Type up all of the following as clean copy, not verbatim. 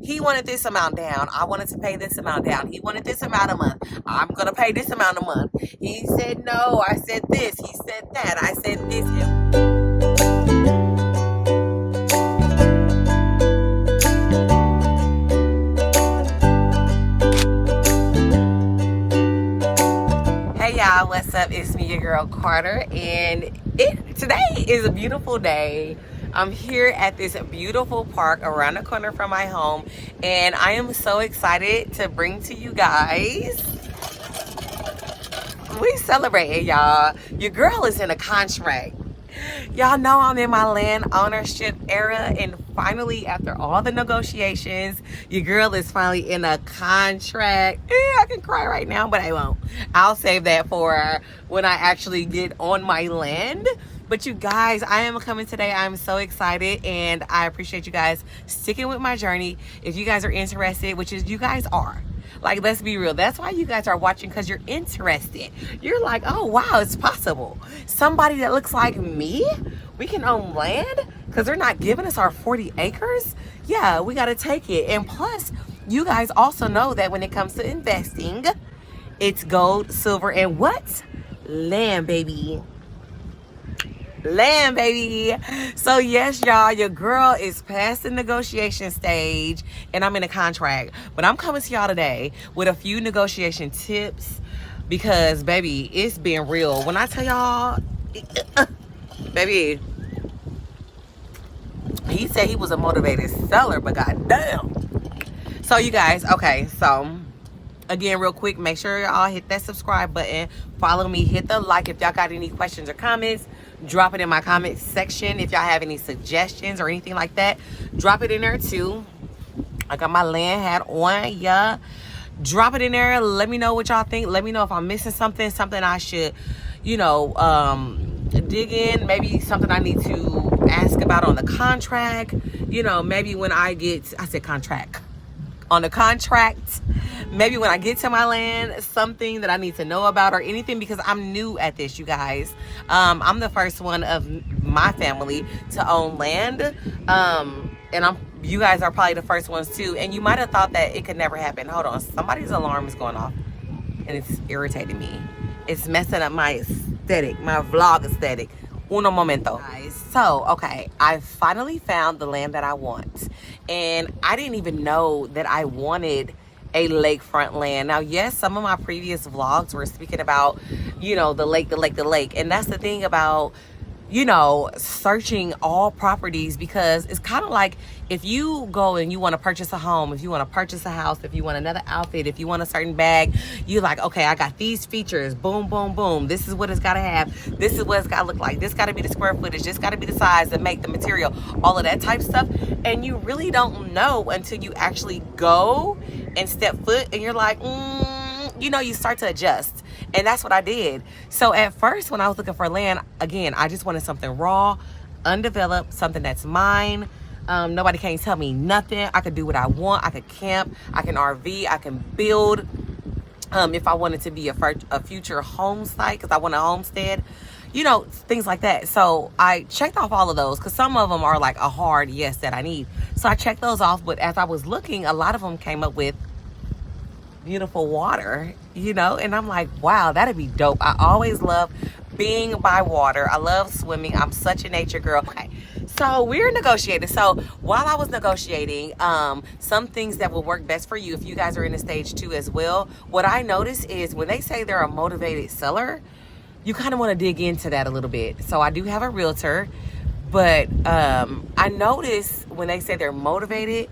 He wanted this amount down. I wanted to pay this amount down. He wanted this amount a month. I'm going to pay this amount a month. He said no. I said this. He said that. I said this. Hey y'all, what's up? It's me, your girl Karter, and today is a beautiful day. I'm here at this beautiful park around the corner from my home, and I am so excited to bring to you guys. We celebrating, y'all. Your girl is in a contract. Y'all know I'm in my land ownership era, and finally, after all the negotiations, your girl is finally in a contract. I can cry right now, but I won't. I'll save that for when I actually get on my land. But you guys, I am coming today. I'm so excited, and I appreciate you guys sticking with my journey. If you guys are interested, which is you guys are. Like, let's be real. That's why you guys are watching, because you're interested. You're like, oh, wow, it's possible. Somebody that looks like me, we can own land because they're not giving us our 40 acres. Yeah, we got to take it. And plus, you guys also know that when it comes to investing, it's gold, silver, and what? Land, baby. Land, baby. So yes, y'all, your girl is past the negotiation stage and I'm in a contract, but I'm coming to y'all today with a few negotiation tips, because baby, it's been real. When I tell y'all, baby, he said he was a motivated seller, but goddamn. So you guys, okay, so again, real quick, make sure y'all hit that subscribe button, follow me, hit the like. If y'all got any questions or comments, drop it in my comment section. If y'all have any suggestions or anything like that, drop it in there too. I got my land hat on, yeah. Drop it in there. Let me know what y'all think. Let me know if I'm missing something I should, dig in. Maybe something I need to ask about on the contract. Maybe when I said contract. On the contract, maybe when I get to my land, something that I need to know about or anything, because I'm new at this, you guys. I'm the first one of my family to own land, and you guys are probably the first ones too. And you might have thought that it could never happen. Hold on, somebody's alarm is going off and it's irritating me. It's messing up my aesthetic, my vlog aesthetic. Uno momento. Guys, so okay, I finally found the land that I want, and I didn't even know that I wanted a lakefront land. Now, yes, some of my previous vlogs were speaking about, the lake, and that's the thing about, searching all properties, because it's kind of like if you go and you want to purchase a home, if you want to purchase a house, if you want another outfit, if you want a certain bag, you're like, okay, I got these features, boom, boom, boom. This is what it's got to have. This is what it's got to look like. This got to be the square footage. This got to be the size, the make, the material, all of that type stuff. And you really don't know until you actually go and step foot, and you're like, you start to adjust. And that's what I did. So at first, when I was looking for land, again, I just wanted something raw, undeveloped, something that's mine. Nobody can't tell me nothing. I could do what I want. I could camp. I can RV. I can build. If I wanted to be a future home site, because I want a homestead, things like that. So I checked off all of those, because some of them are like a hard yes that I need. So I checked those off. But as I was looking, a lot of them came up with beautiful water, and I'm like, wow, that'd be dope. I always love being by water. I love swimming. I'm such a nature girl. Okay, so we're negotiating. So while I was negotiating, some things that will work best for you if you guys are in the stage 2 as well, what I notice is when they say they're a motivated seller, you kind of want to dig into that a little bit. So I do have a realtor, but I notice when they say they're motivated,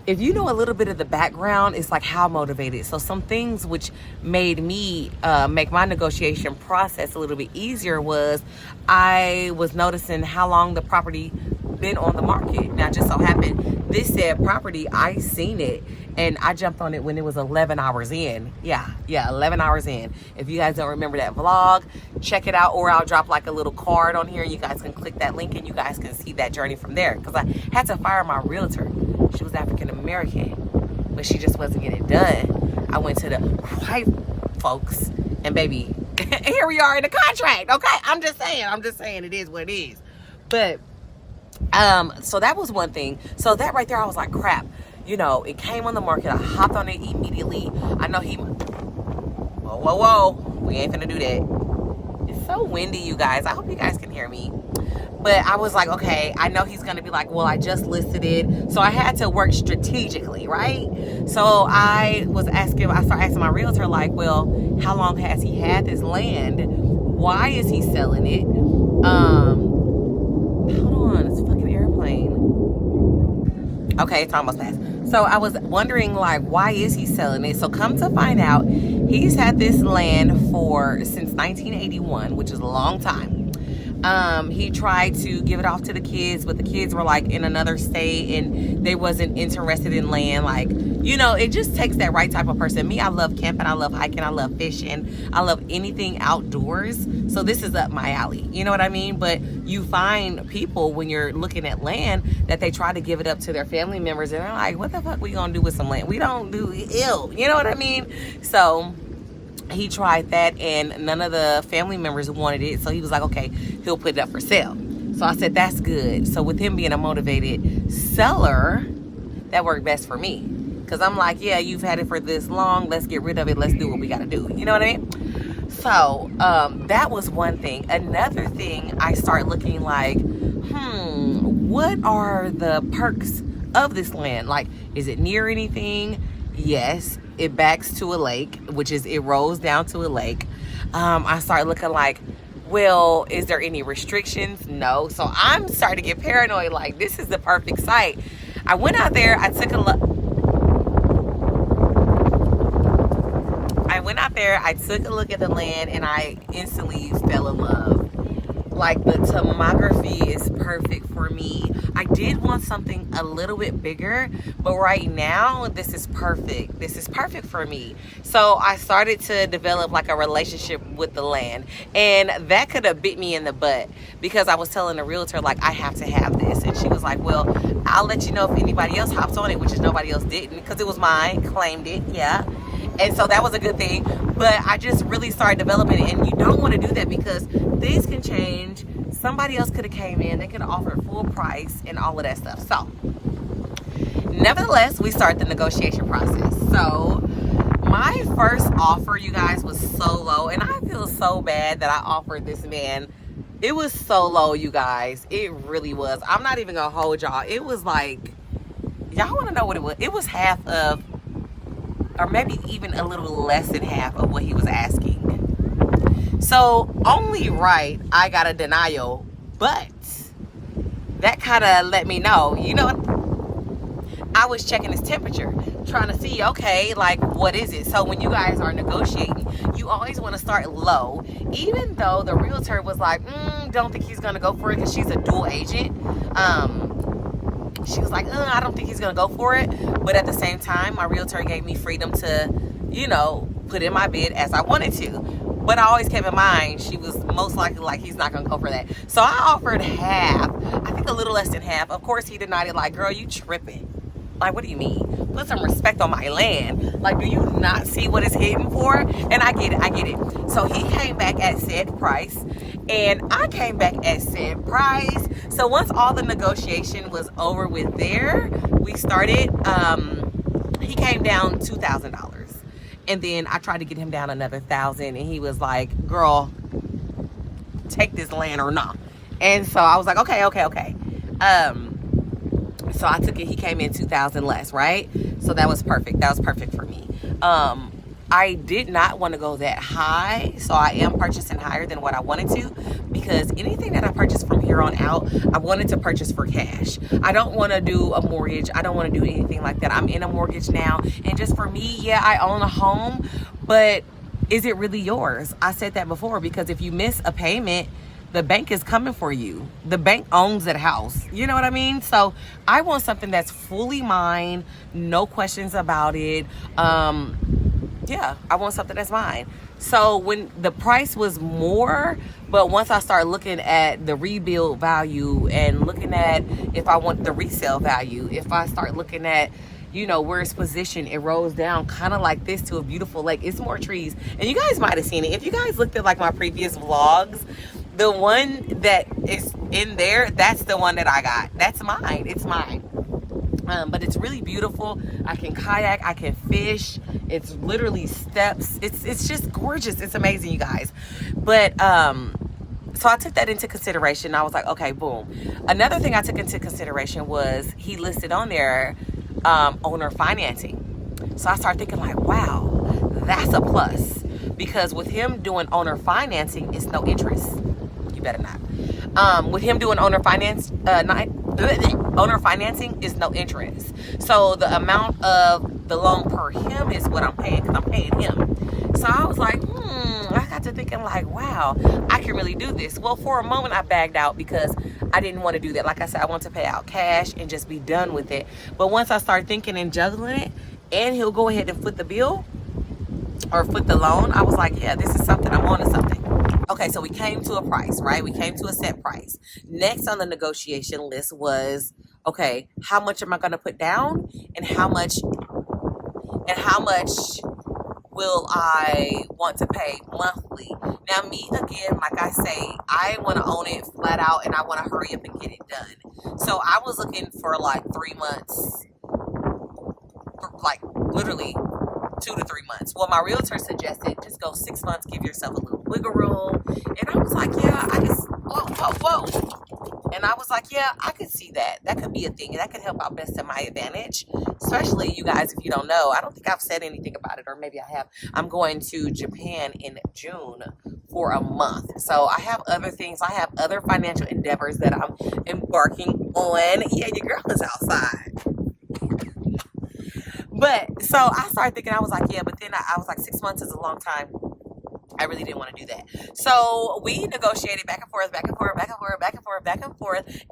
if you know a little bit of the background, it's like how motivated. So some things which made me make my negotiation process a little bit easier was I was noticing how long the property been on the market. Now, just so happened, this said property, I seen it, and I jumped on it when it was 11 hours in. Yeah, 11 hours in. If you guys don't remember that vlog, check it out, or I'll drop like a little card on here. You guys can click that link and you guys can see that journey from there, because I had to fire my realtor. She was African American, but she just wasn't getting it done. I went to the white folks, and baby, here we are in the contract. Okay, I'm just saying it is what it is. But so that was one thing. So that right there, I was like, crap. you know, it came on the market. I hopped on it immediately. I know he, whoa, we ain't finna do that. It's so windy, you guys. I hope you guys can hear me. But I was like, okay, I know he's going to be like, well, I just listed it. So I had to work strategically, right? So I started asking my realtor, like, well, how long has he had this land? Why is he selling it? Hold on, it's a fucking airplane. Okay, it's almost passed. So I was wondering, like, why is he selling it? So come to find out, he's had this land since 1981, which is a long time. He tried to give it off to the kids, but the kids were like in another state and they wasn't interested in land. Like, you know, it just takes that right type of person. Me, I love camping, I love hiking, I love fishing, I love anything outdoors. So this is up my alley, you know what I mean? But you find people when you're looking at land that they try to give it up to their family members and they're like, what the fuck we gonna do with some land? We don't do ill, you know what I mean? So he tried that and none of the family members wanted it. So he was like, okay, he'll put it up for sale. So I said, that's good. So with him being a motivated seller, that worked best for me. Because I'm like, yeah, you've had it for this long. Let's get rid of it. Let's do what we got to do. You know what I mean? So that was one thing. Another thing, I start looking like, what are the perks of this land? Like, is it near anything? Yes. It backs to a lake, which is, it rolls down to a lake. I started looking like, well, is there any restrictions? No. So I'm starting to get paranoid, like, this is the perfect site. I went out there, I took a look. I took a look at the land and I instantly fell in love. Like, the tomography is perfect for me. I did want something a little bit bigger, but right now this is perfect. This is perfect for me. So I started to develop like a relationship with the land, and that could have bit me in the butt because I was telling the realtor, like, I have to have this, and she was like, well, I'll let you know if anybody else hops on it, which is nobody else didn't, because it was mine, claimed it, yeah. And so that was a good thing. But I just really started developing it. And you don't want to do that because things can change. Somebody else could have came in. They could have offered full price and all of that stuff. So, nevertheless, we start the negotiation process. So, my first offer, you guys, was so low. And I feel so bad that I offered this man. It was so low, you guys. It really was. I'm not even going to hold y'all. It was like, y'all want to know what it was? It was half of, or maybe even a little less than half of what he was asking. So only right, I got a denial, but that kind of let me know, you know, I was checking his temperature, trying to see, okay, like, what is it? So when you guys are negotiating, you always want to start low, even though the realtor was like, don't think he's going to go for it because she's a dual agent. She was like, I don't think he's going to go for it. But at the same time, my realtor gave me freedom to, you know, put in my bid as I wanted to. But I always kept in mind, she was most likely like, he's not going to go for that. So I offered half, I think a little less than half. Of course, he denied it like, girl, you tripping. Like, what do you mean? Put some respect on my land. Like, do you not see what it's hitting for? And I get it. So he came back at said price. And I came back at said price. So once all the negotiation was over with there, we started, he came down $2,000. And then I tried to get him down another $1,000. And he was like, girl, take this land or not. And so I was like, okay. So I took it. He came in $2,000 less, right? So that was perfect. That was perfect for me. I did not want to go that high, so I am purchasing higher than what I wanted to, because anything that I purchase from here on out, I wanted to purchase for cash. I don't want to do a mortgage. I don't want to do anything like that. I'm in a mortgage now, and just for me, yeah, I own a home, but is it really yours? I said that before, because if you miss a payment, the bank is coming for you. The bank owns that house. You know what I mean? So I want something that's fully mine, no questions about it. Yeah, I want something that's mine. So when the price was more, but once I start looking at the rebuild value and looking at if I want the resale value, if I start looking at, you know, where it's positioned, it rolls down kind of like this to a beautiful lake. It's more trees. And you guys might have seen it. If you guys looked at like my previous vlogs, the one that is in there, that's the one that I got. That's mine. It's mine. But it's really beautiful. I can kayak, I can fish. It's literally steps. It's just gorgeous. It's amazing, you guys. But so I took that into consideration. I was like, okay, boom. Another thing I took into consideration was he listed on there owner financing. So I started thinking like, wow, that's a plus, because with him doing owner financing, it's no interest. You better not. With him doing owner financing is no interest. So the amount of the loan per him is what I'm paying, because I'm paying him. So I was like, I got to thinking like, wow, I can really do this. Well, for a moment I bagged out because I didn't want to do that. Like I said, I want to pay out cash and just be done with it. But once I started thinking and juggling it, and he'll go ahead and foot the bill or foot the loan, I was like, yeah, this is something. I'm on to something. Okay, so we came to a price, right? We came to a set price. Next on the negotiation list was, okay, how much am I going to put down, and how much will I want to pay monthly? Now, me, again, like I say, I want to own it flat out, and I want to hurry up and get it done. So I was looking for like 3 months, like literally 2 to 3 months. Well, my realtor suggested just go 6 months, give yourself a little wiggle room. And I was like, yeah, I just, whoa. And I was like, yeah, I could see that. That could be a thing. That could help out best to my advantage. Especially, you guys, if you don't know, I don't think I've said anything about it, or maybe I have. I'm going to Japan in June for a month. So I have other things. I have other financial endeavors that I'm embarking on. Yeah, your girl is outside. But so I started thinking, I was like, yeah, but then I was like, 6 months is a long time. I really didn't want to do that. So we negotiated back and forth.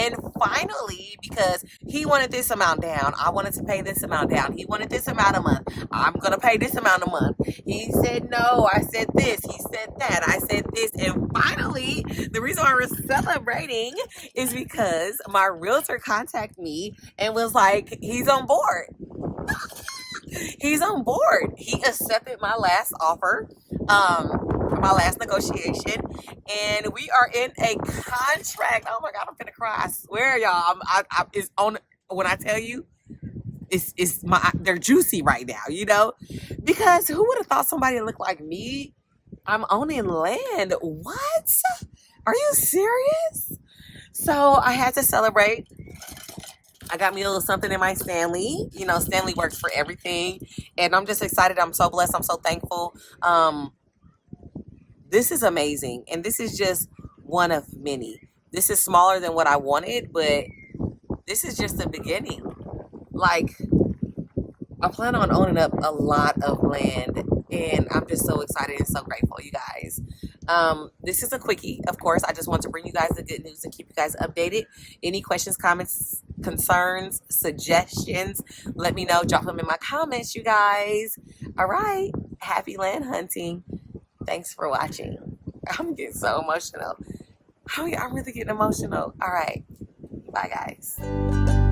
And finally, because he wanted this amount down, I wanted to pay this amount down. He wanted this amount a month. I'm going to pay this amount a month. He said no. I said this. He said that. I said this. And finally, the reason why we're celebrating is because my realtor contacted me and was like, he's on board. He's on board. He accepted my last offer, my last negotiation, and we are in a contract. Oh my God, I'm gonna cry. I swear, y'all. It's on when I tell you, they're juicy right now, you know, because who would have thought somebody that looked like me? I'm owning land. What? Are you serious? So I had to celebrate. I got me a little something in my Stanley. You know, Stanley works for everything. And I'm just excited. I'm so blessed. I'm so thankful. This is amazing. And this is just one of many. This is smaller than what I wanted, but this is just the beginning. Like, I plan on owning up a lot of land. And I'm just so excited and so grateful, you guys. This is a quickie, of course. I just want to bring you guys the good news and keep you guys updated. Any questions, comments, concerns, suggestions, let me know. Drop them in my comments, you guys. All right. Happy land hunting. Thanks for watching. I'm getting so emotional. I'm really getting emotional. All right. Bye, guys.